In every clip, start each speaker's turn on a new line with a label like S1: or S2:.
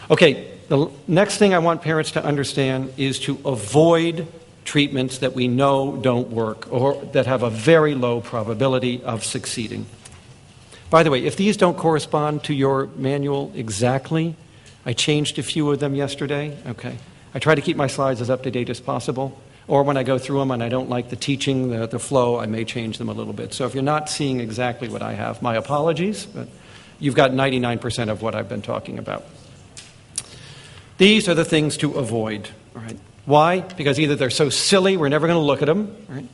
S1: Okay, the next thing I want parents to understand is to avoid treatments that we know don't work or that have a very low probability of succeeding. By the way, if these don't correspond to your manual exactly, I changed a few of them yesterday. Okay, I try to keep my slides as up to date as possible. Or when I go through them and I don't like the teaching, the flow, I may change them a little bit. So if you're not seeing exactly what I have, my apologies, but you've got 99% of what I've been talking about. These are the things to avoid. All right. Why? Because either they're so silly we're never going to look at them, right?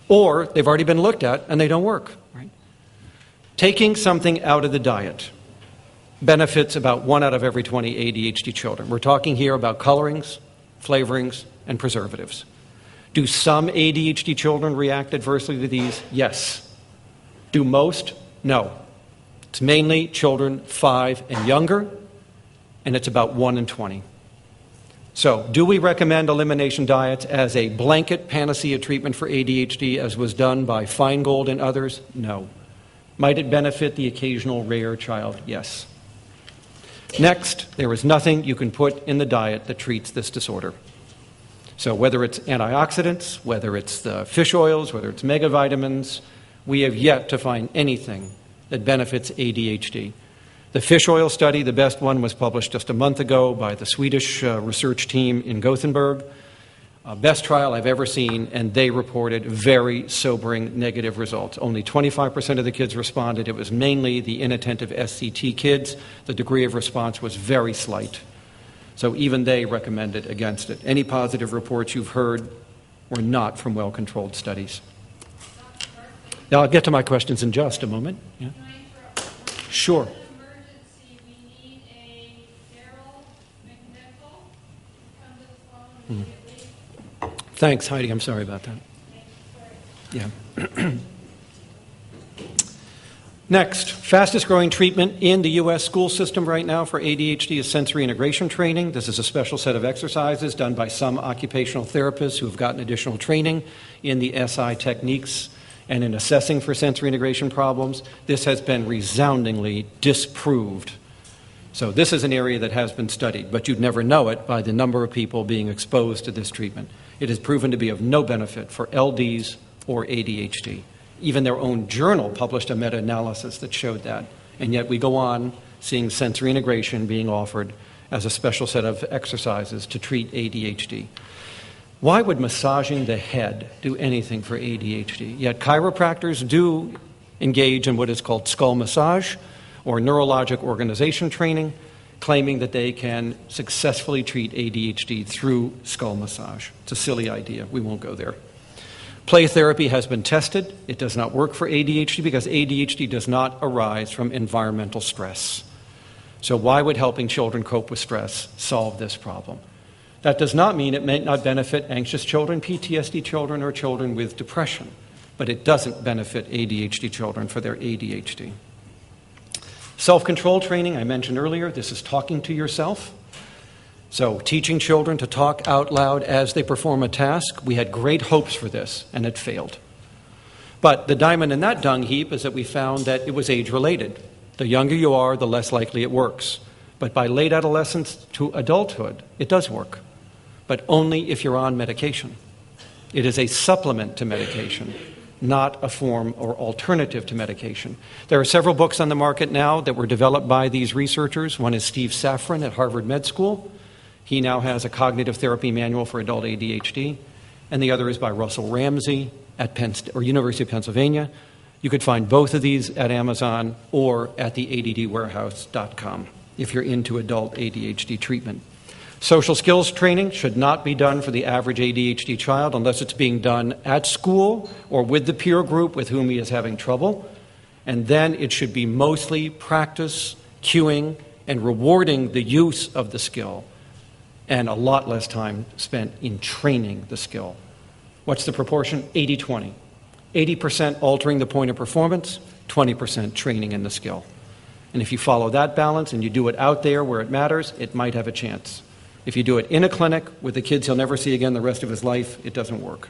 S1: Or they've already been looked at and they don't work. Right? Taking something out of the diet benefits about 1 out of every 20 ADHD children. We're talking here about colorings, flavorings, and preservatives. Do some ADHD children react adversely to these? Yes. Do most? No. It's mainly children 5 and younger, and it's about 1 in 20. So, do we recommend elimination diets as a blanket panacea treatment for ADHD, as was done by Feingold and others? No. Might it benefit the occasional rare child? Yes. Next, there is nothing you can put in the diet that treats this disorder. So whether it's antioxidants, whether it's the fish oils, whether it's megavitamins, we have yet to find anything that benefits ADHD. The fish oil study, the best one, was published just a month ago by the Swedish research team in Gothenburg. Best trial I've ever seen, and they reported very sobering negative results. Only 25% of the kids responded. It was mainly the inattentive SCT kids. The degree of response was very slight. So even they recommended against it. Any positive reports you've heard were not from well-controlled studies. Now, I'll get to my questions in just a moment. Yeah. Sure. Thanks, Heidi. I'm sorry about that. Yeah. Next, fastest growing treatment in the U.S. school system right now for ADHD is sensory integration training. This is a special set of exercises done by some occupational therapists who have gotten additional training in the SI techniques and in assessing for sensory integration problems. This has been resoundingly disproved. So this is an area that has been studied, but you'd never know it by the number of people being exposed to this treatment. It has proven to be of no benefit for LDs or ADHD. Even their own journal published a meta-analysis that showed that. And yet we go on seeing sensory integration being offered as a special set of exercises to treat ADHD. Why would massaging the head do anything for ADHD? Yet chiropractors do engage in what is called skull massage or neurologic organization training, claiming that they can successfully treat ADHD through skull massage. It's a silly idea. We won't go there. Play therapy has been tested. It does not work for ADHD because ADHD does not arise from environmental stress. So why would helping children cope with stress solve this problem? That does not mean it may not benefit anxious children, PTSD children, or children with depression, but it doesn't benefit ADHD children for their ADHD. Self-control training, I mentioned earlier, this is talking to yourself. So teaching children to talk out loud as they perform a task, we had great hopes for this, and it failed. But the diamond in that dung heap is that we found that it was age-related. The younger you are, the less likely it works. But by late adolescence to adulthood, it does work, but only if you're on medication. It is a supplement to medication, not a form or alternative to medication. There are several books on the market now that were developed by these researchers. One is Steve Safran at Harvard Med School. He now has a cognitive therapy manual for adult ADHD. And the other is by Russell Ramsey at University of Pennsylvania. You could find both of these at Amazon or at the ADDwarehouse.com if you're into adult ADHD treatment. Social skills training should not be done for the average ADHD child unless it's being done at school or with the peer group with whom he is having trouble. And then it should be mostly practice, cueing, and rewarding the use of the skill, and a lot less time spent in training the skill. What's the proportion? 80-20. 80% altering the point of performance, 20% training in the skill. And if you follow that balance and you do it out there where it matters, it might have a chance. If you do it in a clinic with the kids he'll never see again the rest of his life, it doesn't work.